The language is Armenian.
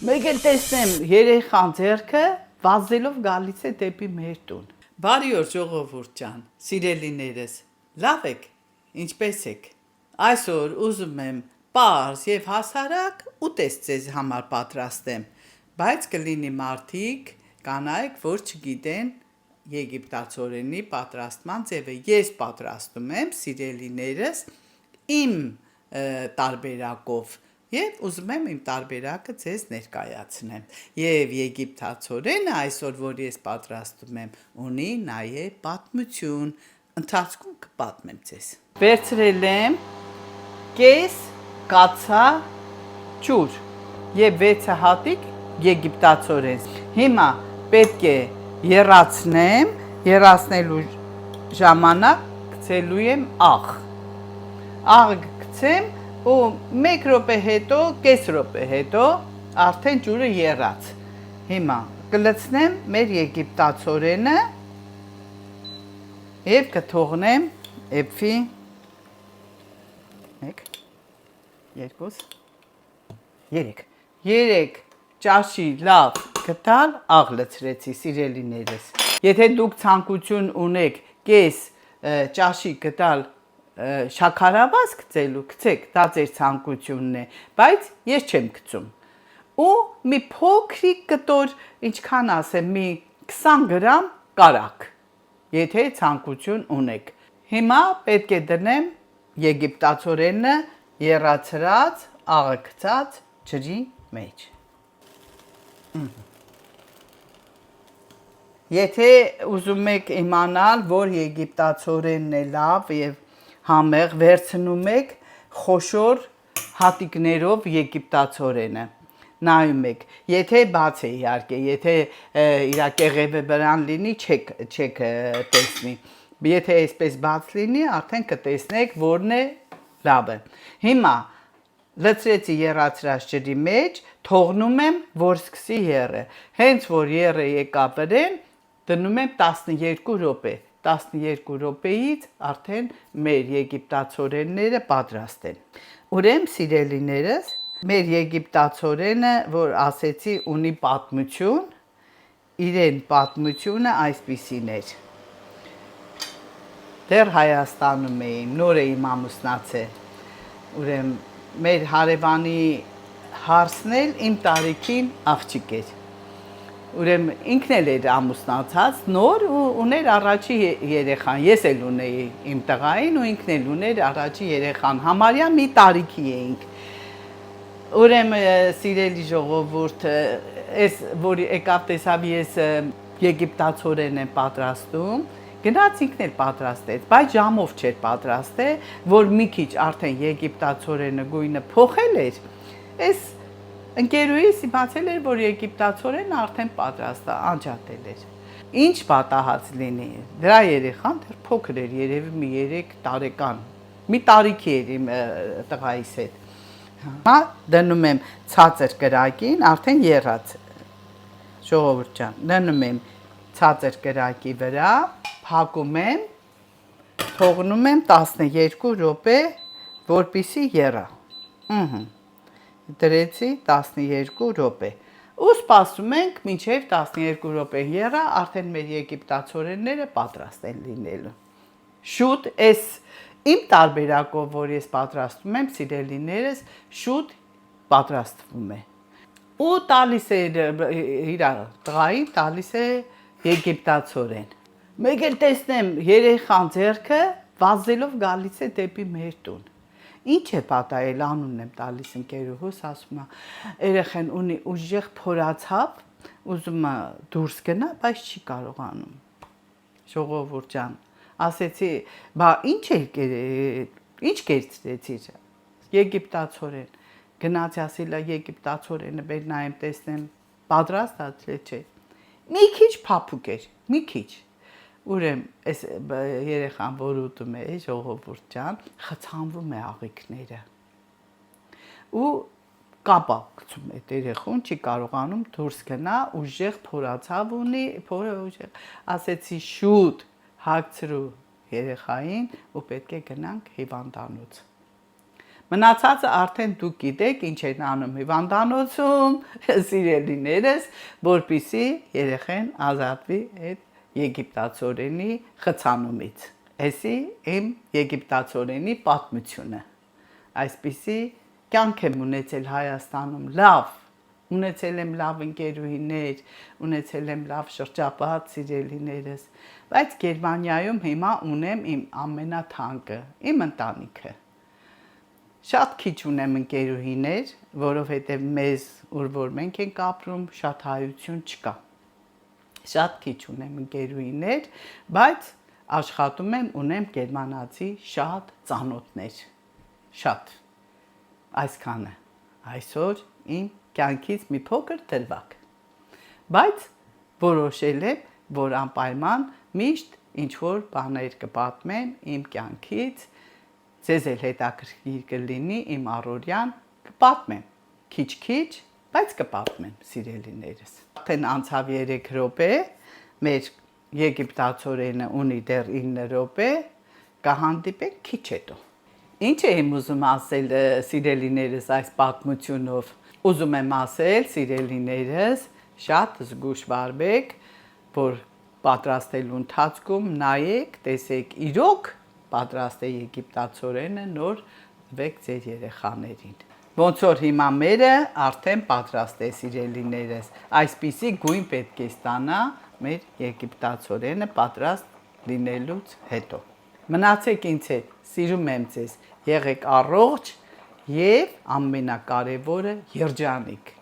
Մեկ էլ տեսնեմ երեխան ձեռքը վազելով գալիս է դեպի մեր տուն։ Բարի օր ժողովուրդ ջան, սիրելիներս, լավ եք, ինչպե՞ս եք։ Այսօր ուզում եմ պարզ եւ հասարակ ուտես ձեզ համար պատրաստեմ, բայց կլինի մարդիկ, կանայք, որ չգիտեն եգիպտացորենի պատրաստման ձևը։ Ես պատրաստում եմ, սիրելիներս, իմ տարբերակով Եվ ուզում եմ իմ տարբերակը ձեզ ներկայացնեմ։ Եվ եգիպտացորենը այսօր, որ ես պատրաստում եմ, ունի նաև պատմություն։ Ընթացքում կպատմեմ ձեզ։ Վերցրել եմ կես կացա ջուր եւ 6 հատիկ եգիպտացորեն։ Հիմա պետք է եռացնեմ, եռացնելու ժամանակ գցելու եմ աղ։ Աղը գցեմ ու 1 րոպե հետո, կես րոպե հետո արդեն ջուրը եռաց։ Հիմա կլցնեմ մեր եգիպտացորենը եւ կթողնեմ էփի 1 2 3 ճաշի լավ գտալ աղ լցրեցի, սիրելիներս։ Եթե դուք ցանկություն ունեք կես ճաշի գտալ շաքարավազ գցելու, գցեք, դա ձեր ցանկությունն է, բայց ես չեմ գցում։ Ու մի փոքրիկ կտոր, ինչքան ասեմ, մի 20 գրամ կարակ, եթե ցանկություն ունեք։ Հիմա պետք է դնեմ եգիպտացորենը եռացրած, աղը գցած ջրի մեջ։ Եթե ուզում եք իմանալ, որ եգիպտացորենն է լավ եւ համեղ, վերցնում եք խոշոր հատիկներով եգիպտացորենը, նայում եք, եթե բաց է իհարկե, եթե իր կեղևը վրան լինի, չեք տեսնի, եթե այսպես բաց լինի, արդեն կտեսնեք, որն է լավը։ Հիմա լցրեցի եռացրած ջրի մեջ, թողնում եմ, որ սկսի եռը, հենց որ եռը եկա վրան, դնում եմ 12 րոպե, 12 րոպեից արդեն մեր եգիպտացորենները պատրաստ են։ Ուրեմն սիրելիներս, մեր եգիպտացորենը, որ ասեցի, ունի պատմություն, իրեն պատմությունը այսպիսին էր։ Դեռ Հայաստանում էի, նոր էի ամուսնացել։ Ուրեմն մեր հարևանի հարսն էլ իմ տարիքին աղջիկ էր։ Ուրեմն ինքն էլ էր ամուսնացած, նոր ու ուներ առաջի երեխան, ես էլ ունեի իմ տղային ու ինքն էլ ուներ առաջի երեխան, համարյա մի տարիքի էինք։ Ուրեմն սիրելի ժողովուրդ, այս որ եկավ տեսավ ես եգիպտացորեն եմ պատրաստում, գնաց ինքն էլ պատրաստեց, բայց ժամով չէր պատրաստել, որ մի քիչ արդեն եգիպտացորենը գույնը փոխել էր, այս ընկերուհիս իմացել էր, որ եգիպտացորենը արդեն պատրաստ է, անջատել էր։ Ինչ պատահած լինի, դրա երեխան դեռ փոքր էր, երևի մի 3 տարեկան, մի տարիքի էր իմ տղայիս հետ։ Հիմա դնում եմ ցածր կրակին, արդեն եռած, ժողովուրդ ջան, դնում եմ ցածր կրակի վրա, փակում եմ, թողնում եմ 12 րոպե, որպեսզի եռա։ Դրեցի 12 րոպե։ Ու սպասում ենք մինչև 12 րոպե եռա, արդեն մեր եգիպտացորենները պատրաստ են լինելու։ Շուտ այս իմ տարբերակով, որ ես պատրաստում եմ, սիրելիներս, շուտ պատրաստվում է։ Ու տալիս է իր տղային, տալիս է եգիպտացորեն։ Մեկ էլ տեսնեմ երեխան ձեռքը վազելով գալիս է դեպի մեր տուն։ Ինչ է պատահել, անունն եմ տալիս ընկերուհուս, ասում է, երեխան ունի ուժեղ փորացավ, ուզում է դուրս գնա, բայց չի կարողանում։ Ժողովուրդ ջան, ասեցի, բա ինչ կերցրեցիր։ Եգիպտացորեն։ Գնացի ասել է եգիպտացորենը բեր նայեմ տեսնեմ, պատրաստ է, չէ։ Մի քիչ փափուկ էր, մի քիչ։ Ուրեմն այս երեխան, որ ուտում է, ժողովուրդ ջան, խցանվում է աղիքները։ Ու կապա գցում է երեխուն, չի կարողանում դուրս գնա, ուժեղ փորացավ ունի, փորը ուժեղ։ Ասեցի շուտ հագցրու երեխային ու պետք է գնանք հիվանդանոց։ Մնացածը արդեն դուք գիտեք ինչ են անում հիվանդանոցում, սիրելիներս, որպեսզի երեխեն ազատվի այդ եգիպտացորենի խցանումից։ Էսի իմ եգիպտացորենի պատմությունը։ Այսպիսի կյանք եմ ունեցել Հայաստանում լավ, ունեցել եմ լավ ընկերուհիներ, ունեցել եմ լավ շրջապատ սիրելիներս, բայց Գերմանիայում հիմա ունեմ իմ ամենաթանկը, իմ ընտանիքը։ Շատ քիչ ունեմ ընկերուհիներ, որովհետև մեզ, որ մենք ենք ապրում, շատ հայություն չկա։ Շատ քիչ ունեմ ընկերուհիներ, բայց աշխատում եմ, ունեմ գերմանացի շատ ծանոթներ։ Շատ։ Այսքանը։ Այսօր իմ կյանքից մի փոքր դրվագ։ Բայց որոշել եմ, որ անպայման միշտ ինչ-որ բաներ կպատմեմ իմ կյանքից, ձեզ էլ հետաքրքիր կլինի իմ առօրյան, կպատմեմ, քիչ-քիչ, բայց կպատմեմ, սիրելիներս։ Արդեն անցավ 3 րոպե, մեր եգիպտացորենը ունի դեռ 9 րոպե, կհանդիպենք քիչ հետո։ Ինչ եմ ուզում ասել սիրելիներս այս պատմությունով։ Ուզում եմ ասել սիրելիներս, շատ զգուշ վարվեք, որ պատրաստելու ընթացքում նայեք, տեսեք իրոք պատրաստ է եգիպտացորենը, նոր տվեք ձեր երեխաներին։ Ոնց որ հիմա մերը արդեն պատրաստ է սիրելիներս, այսպիսի գույն պետք է ստանա մեր եգիպտացորենը պատրաստ լինելուց հետո։ Մնացեք ինձ հետ, սիրում եմ ձեզ, եղեք առողջ և ամենակարևորը երջանիկ։